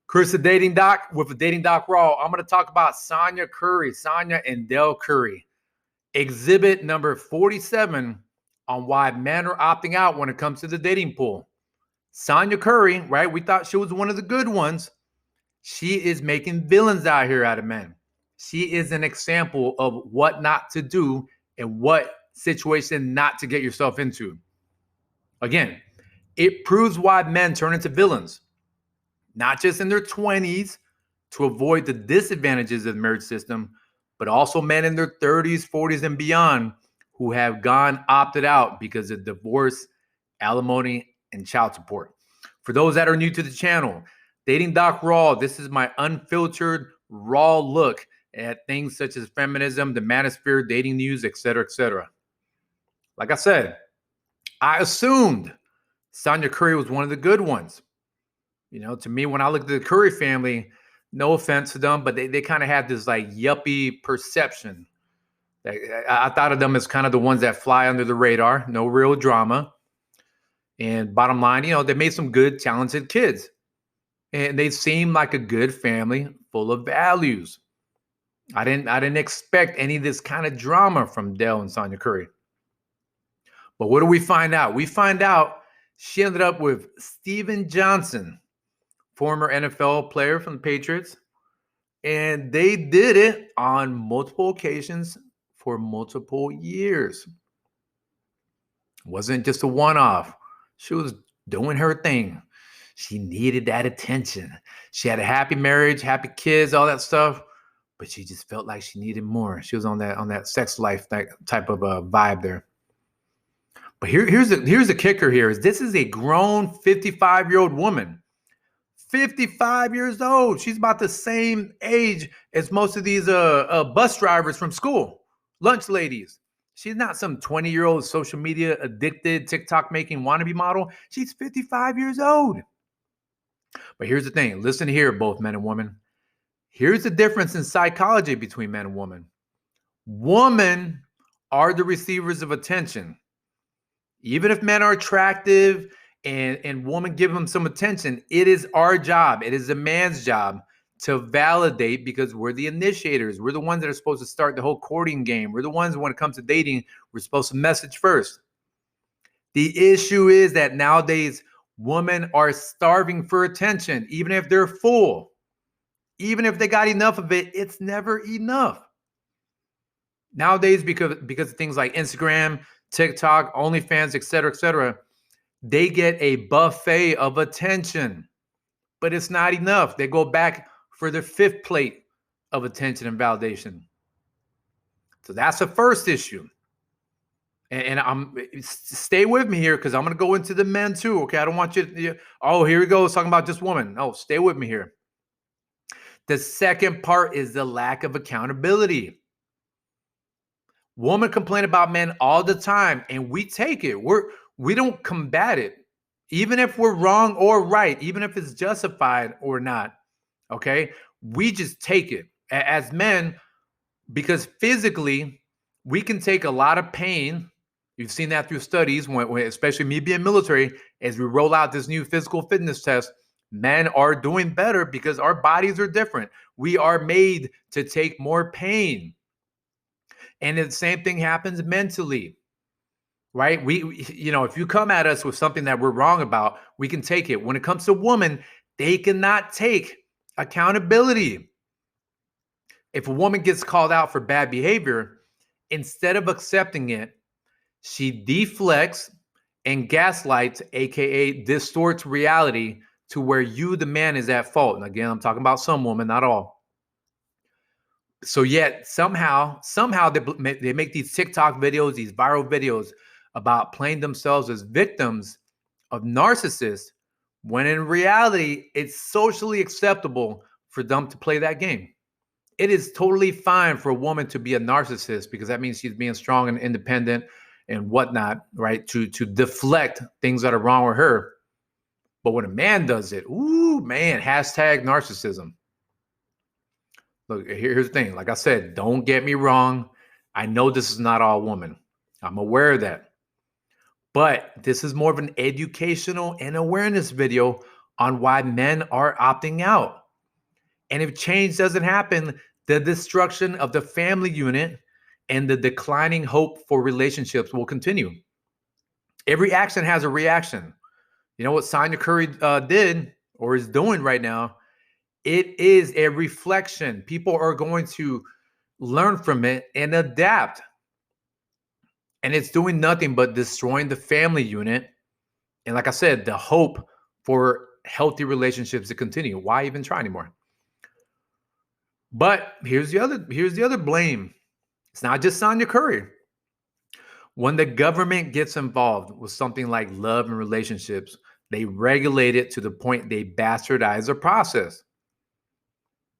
Chris, the Dating Doc with the Dating Doc Raw. I'm going to talk about Sonya Curry, Sonya and Dell Curry. Exhibit number 47 on why men are opting out when it comes to the dating pool. Sonya Curry, right? We thought she was one of the good ones. She is making villains out here out of men. She is an example of what not to do and what situation not to get yourself into. Again, it proves why men turn into villains. Not just in their 20s to avoid the disadvantages of the marriage system, but also men in their 30s, 40s, and beyond who have opted out because of divorce, alimony, and child support. For those that are new to the channel, Dating Doc Raw, this is my unfiltered, raw look at things such as feminism, the manosphere, dating news, etc., etc. Like I said, I assumed Sonya Curry was one of the good ones. You know, to me, when I look at the Curry family, no offense to them, but they kind of had this like yuppie perception. I thought of them as kind of the ones that fly under the radar, no real drama. And bottom line, you know, they made some good, talented kids. And they seemed like a good family full of values. I didn't expect any of this kind of drama from Dell and Sonya Curry. But what do we find out? We find out she ended up with Steven Johnson, former NFL player from the Patriots, and they did it on multiple occasions for multiple years. It wasn't just a one-off. She was doing her thing. She needed that attention. She had a happy marriage, happy kids, all that stuff, but she just felt like she needed more. She was on that sex life type of vibe there. But here's the kicker here is this is a grown 55-year-old woman. 55 years old. She's about the same age as most of these bus drivers from school, lunch ladies. She's not some 20-year-old social media addicted, TikTok making wannabe model. She's 55 years old. But here's the thing. Listen here, both men and women. Here's the difference in psychology between men and women. Women are the receivers of attention. Even if men are attractive and women give them some attention, it is our job. It is a man's job to validate because we're the initiators. We're the ones that are supposed to start the whole courting game. We're the ones when it comes to dating, we're supposed to message first. The issue is that nowadays women are starving for attention, even if they're full. Even if they got enough of it, it's never enough. Nowadays, because of things like Instagram, TikTok, OnlyFans, etc., they get a buffet of attention, but it's not enough. They go back for their fifth plate of attention and validation. So that's the first issue. And stay with me here because I'm going to go into the men too. Okay, I don't want you to, oh, here we go, talking about just women. No, stay with me here. The second part is the lack of accountability. Women complain about men all the time, and we take it. We don't combat it, even if we're wrong or right, even if it's justified or not. Okay, we just take it as men because physically we can take a lot of pain. You've seen that through studies, when especially me being military, as we roll out this new physical fitness test, men are doing better because our bodies are different. We are made to take more pain. And the same thing happens mentally, right? We, you know, if you come at us with something that we're wrong about, we can take it. When it comes to women, they cannot take accountability. If a woman gets called out for bad behavior, instead of accepting it, she deflects and gaslights, aka distorts reality to where you, the man, is at fault. And again, I'm talking about some women, not all. So yet somehow they make these TikTok videos, these viral videos about playing themselves as victims of narcissists, when in reality, it's socially acceptable for them to play that game. It is totally fine for a woman to be a narcissist because that means she's being strong and independent and whatnot, right? To deflect things that are wrong with her. But when a man does it, ooh, man, hashtag narcissism. Look, here's the thing. Like I said, don't get me wrong. I know this is not all women. I'm aware of that. But this is more of an educational and awareness video on why men are opting out. And if change doesn't happen, the destruction of the family unit and the declining hope for relationships will continue. Every action has a reaction. You know what Sonya Curry did or is doing right now? It is a reflection. People are going to learn from it and adapt. And it's doing nothing but destroying the family unit. And like I said, the hope for healthy relationships to continue. Why even try anymore? But here's the other blame. It's not just Sonya Curry. When the government gets involved with something like love and relationships, they regulate it to the point they bastardize the process.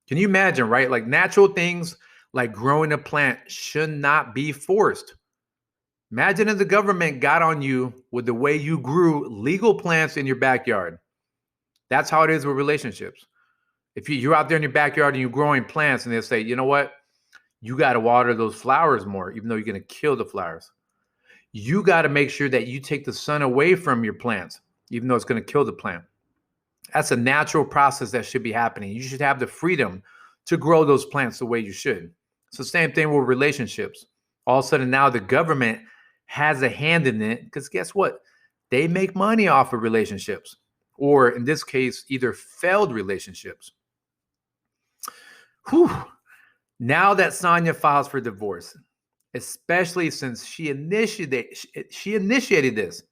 Can you imagine, right? Like natural things like growing a plant should not be forced. Imagine if the government got on you with the way you grew legal plants in your backyard. That's how it is with relationships. If you're out there in your backyard and you're growing plants and they say, you know what? You got to water those flowers more, even though you're going to kill the flowers. You got to make sure that you take the sun away from your plants, even though it's going to kill the plant. That's a natural process that should be happening. You should have the freedom to grow those plants the way you should. It's the same thing with relationships. All of a sudden now the government has a hand in it because guess what? They make money off of relationships, or in this case, either failed relationships. Whew. Now that Sonya files for divorce, especially since she initiated this,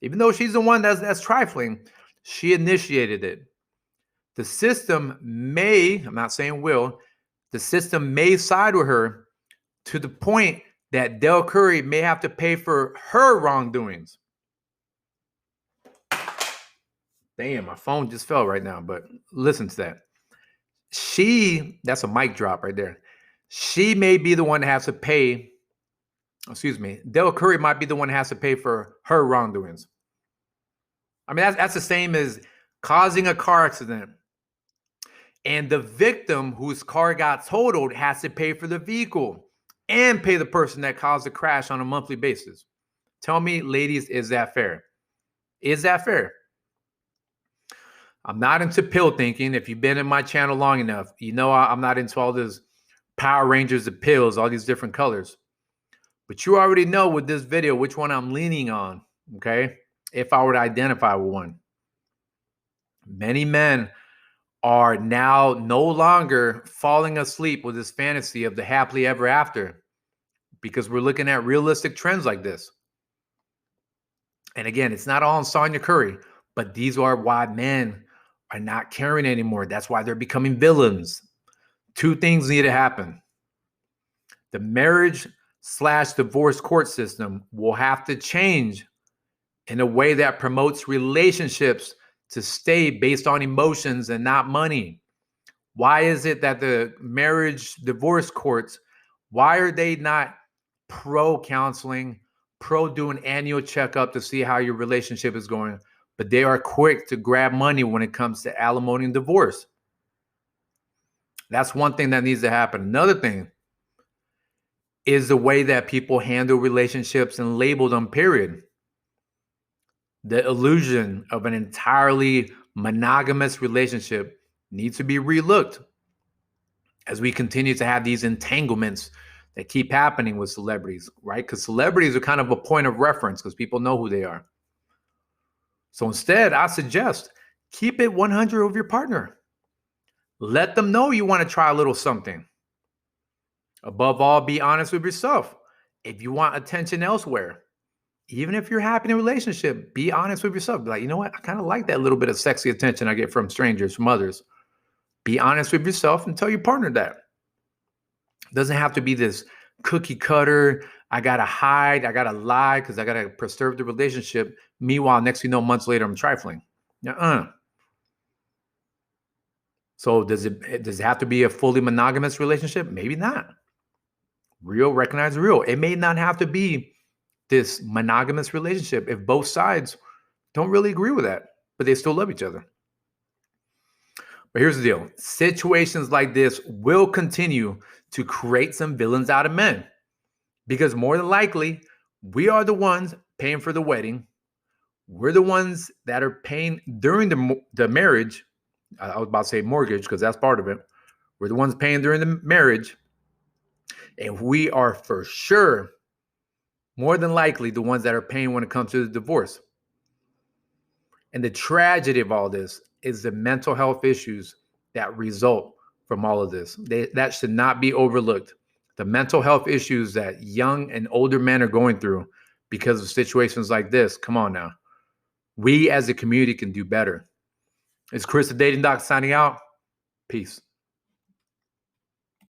even though she's the one that's trifling, she initiated it. The system may, I'm not saying will, the system may side with her to the point that Dell Curry may have to pay for her wrongdoings. Damn, my phone just fell right now, but listen to that. That's a mic drop right there. She may be the one that has to pay, Dell Curry might be the one that has to pay for her wrongdoings. I mean, that's the same as causing a car accident. And the victim whose car got totaled has to pay for the vehicle and pay the person that caused the crash on a monthly basis. Tell me, ladies, is that fair? Is that fair? I'm not into pill thinking. If you've been in my channel long enough, you know I'm not into all this Power Rangers of pills, all these different colors. But you already know with this video which one I'm leaning on, okay? If I were to identify with one. Many men are now no longer falling asleep with this fantasy of the happily ever after because we're looking at realistic trends like this. And again, it's not all on Sonya Curry, but these are why men are not caring anymore. That's why they're becoming villains. Two things need to happen. The marriage/divorce court system will have to change in a way that promotes relationships to stay based on emotions and not money. Why is it that the marriage divorce courts, why are they not pro counseling, pro doing annual checkup to see how your relationship is going, but they are quick to grab money when it comes to alimony and divorce? That's one thing that needs to happen. Another thing is the way that people handle relationships and label them, period. The illusion of an entirely monogamous relationship needs to be relooked as we continue to have these entanglements that keep happening with celebrities, right? Because celebrities are kind of a point of reference because people know who they are. So instead, I suggest keep it 100 with your partner. Let them know you want to try a little something. Above all, be honest with yourself. If you want attention elsewhere, even if you're happy in a relationship, be honest with yourself. Be like, you know what? I kind of like that little bit of sexy attention I get from strangers, from others. Be honest with yourself and tell your partner that. It doesn't have to be this cookie cutter. I got to hide. I got to lie because I got to preserve the relationship. Meanwhile, next thing you know, months later, I'm trifling. So does it have to be a fully monogamous relationship? Maybe not. Real, recognize real. It may not have to be this monogamous relationship if both sides don't really agree with that, but they still love each other. But here's the deal. Situations like this will continue to create some villains out of men because more than likely, we are the ones paying for the wedding. we're the ones that are paying during the marriage. I was about to say mortgage because that's part of it. We're the ones paying during the marriage. And we are for sure, more than likely, the ones that are paying when it comes to the divorce. And the tragedy of all this is the mental health issues that result from all of this. That should not be overlooked. The mental health issues that young and older men are going through because of situations like this. Come on now. We as a community can do better. It's Chris, the Dating Doc, signing out. Peace.